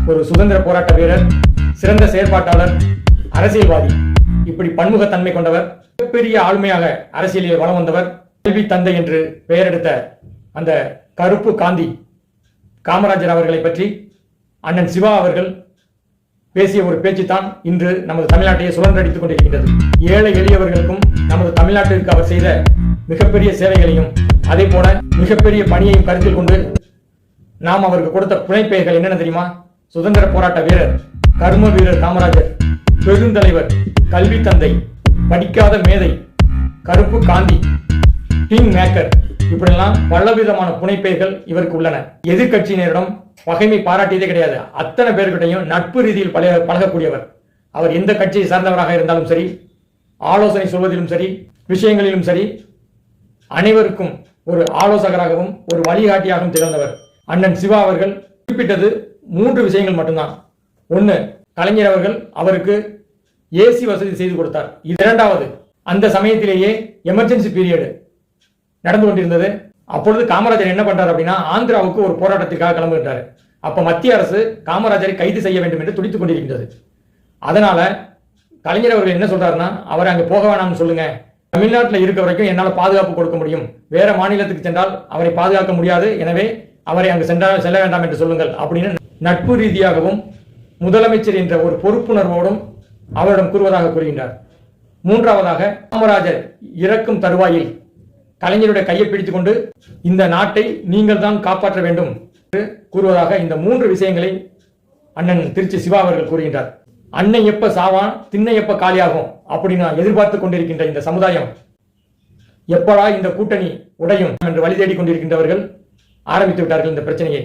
ஒரு சுதந்திர போராட்ட வீரர், சிறந்த செயற்பாட்டாளர், அரசியல்வாதி, இப்படி பன்முகத்தன்மை கொண்டவர், மிகப்பெரிய ஆளுமையாக அரசியலில் வலம் வந்தவர், கல்வி தந்தை என்று பெயர் எடுத்த அந்த கருப்பு காந்தி காமராஜர் அவர்களை பற்றி அண்ணன் சிவா அவர்கள் பேசிய ஒரு பேச்சு தான் இன்று நமது தமிழ்நாட்டையே சுழன்றடித்துக் கொண்டிருக்கின்றது. ஏழை எளியவர்களுக்கும் நமது தமிழ்நாட்டிற்கு அவர் செய்த மிகப்பெரிய சேவைகளையும் அதே போல மிகப்பெரிய பணியையும் கருத்தில் கொண்டு நாம் அவருக்கு கொடுத்த புனைப்பெயர்கள் என்னென்ன தெரியுமா? சுதந்திர போராட்ட வீரர், கர்ம வீரர் காமராஜர், பெருந்தலைவர், கல்வி தந்தை, படிக்காத மேதை, கருப்பு காந்தி, கிங் மேக்கர், இப்படியெல்லாம் பலவிதமான புனைப்பெயர்கள் இவருக்கு உள்ளன. எதிர்கட்சியினரிடம் பகைமை பாராட்டியதே கிடையாது. அத்தனை பேர்கிட்டையும் நட்பு ரீதியில் பழகக்கூடியவர். அவர் எந்த கட்சியை சார்ந்தவராக இருந்தாலும் சரி, ஆலோசனை சொல்வதிலும் சரி, விஷயங்களிலும் சரி, அனைவருக்கும் ஒரு ஆலோசகராகவும் ஒரு வழிகாட்டியாகவும் திகழ்ந்தவர். அண்ணன் சிவா அவர்கள் குறிப்பிட்டது 3 விஷயங்கள் மட்டும்தான். 1, கலைஞர் அவர்கள் அவருக்கு ஏசி வசதி செய்து கொடுத்தார். 2வது, அந்த சமயத்திலேயே எமர்ஜென்சி பீரியட் நடந்து கொண்டிருந்தது. அப்பொழுது காமராஜர் என்ன பண்றாரு அப்படின்னா, ஆந்திராவுக்கு ஒரு போராட்டத்திற்காக கிளம்புகின்றார். அப்ப மத்திய அரசு காமராஜரை கைது செய்ய வேண்டும் என்று துடித்துக் கொண்டிருக்கின்றது. அதனால கலைஞர் அவர்கள் என்ன சொல்றாருன்னா, அவரை அங்க போக வேணாம்னு சொல்லுங்க, தமிழ்நாட்டில் இருக்க வரைக்கும் என்னால் பாதுகாப்பு கொடுக்க முடியும், வேற மாநிலத்துக்கு சென்றால் அவரை பாதுகாக்க முடியாது, எனவே அவரை அங்கு செல்ல வேண்டாம் என்று சொல்லுங்கள் அப்படின்னு நட்பு ரீதியாகவும் முதலமைச்சர் என்ற ஒரு பொறுப்புணர்வோடும் அவரிடம் கூறுவதாக கூறுகின்றார். 3வதாக, காமராஜர் இறக்கும் தருவாயில் கலைஞருடைய கையை பிடித்துக் கொண்டு இந்த நாட்டை நீங்கள் தான் காப்பாற்ற வேண்டும் என்று கூறுவதாக இந்த 3 விஷயங்களை அண்ணன் திருச்சி சிவா அவர்கள் கூறுகின்றார். அன்னை எப்ப சாவான், திண்ணை எப்ப காலியாகும் அப்படின்னு எதிர்பார்த்து கொண்டிருக்கின்ற இந்த சமுதாயம் எப்படா இந்த கூட்டணி உடையும் என்று வழி தேடிக் கொண்டிருக்கின்றவர்கள் ஆரம்பித்து விட்டார்கள் இந்த பிரச்சனையை.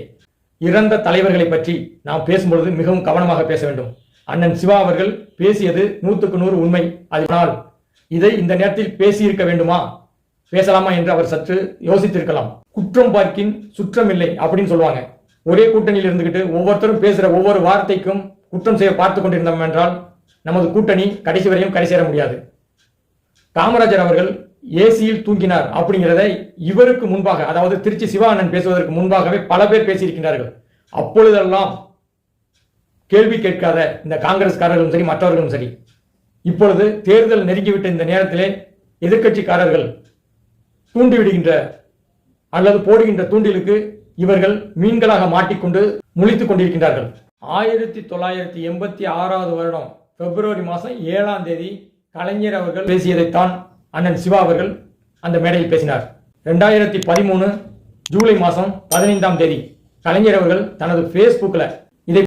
இறந்த தலைவர்களை பற்றி நாம் பேசும்பொழுது மிகவும் கவனமாக பேச வேண்டும். அண்ணன் சிவா அவர்கள் பேசியது 100க்கு 100 உண்மை. அதனால் இதை இந்த நேரத்தில் பேசியிருக்க வேண்டுமா, பேசலாமா என்று அவர் சற்று யோசித்திருக்கலாம். குற்றம் பார்க்கின் சுற்றம் இல்லை அப்படின்னு சொல்லுவாங்க. ஒரே கூட்டணியில் இருந்துகிட்டு ஒவ்வொருத்தரும் பேசுற ஒவ்வொரு வார்த்தைக்கும் குற்றம் செய்ய பார்த்து கொண்டிருந்தோம் என்றால் நமது கூட்டணி கடைசி வரையும் கரை சேர முடியாது. காமராஜர் அவர்கள் ஏசியில் தூங்கினார் அப்படிங்கிறத இவருக்கு முன்பாக, அதாவது திருச்சி சிவா அண்ணன் பேசுவதற்கு முன்பாகவே பல பேர் பேசியிருக்கிறார்கள். அப்பொழுதெல்லாம் கேள்வி கேட்காத இந்த காங்கிரஸ்காரர்களும் சரி, மற்றவர்களும் சரி, இப்பொழுது தேர்தல் நெருங்கிவிட்ட இந்த நேரத்திலே எதிர்கட்சிக்காரர்கள் தூண்டிவிடுகின்ற அல்லது போடுகின்ற தூண்டிலுக்கு இவர்கள் மீன்களாக மாட்டிக்கொண்டு முழித்துக் கொண்டிருக்கின்றார்கள். 1986 வருடம் பிப்ரவரி மாதம் 7ஆம் தேதி கலைஞர் அவர்கள் பேசியதைத்தான் அண்ணன் சிவா அவர்கள் அந்த மேடையில் பேசினார். 2013 ஜூலை மாதம் 15ஆம் தேதி கலைஞர் அவர்கள் தனது பேஸ்புக்கில்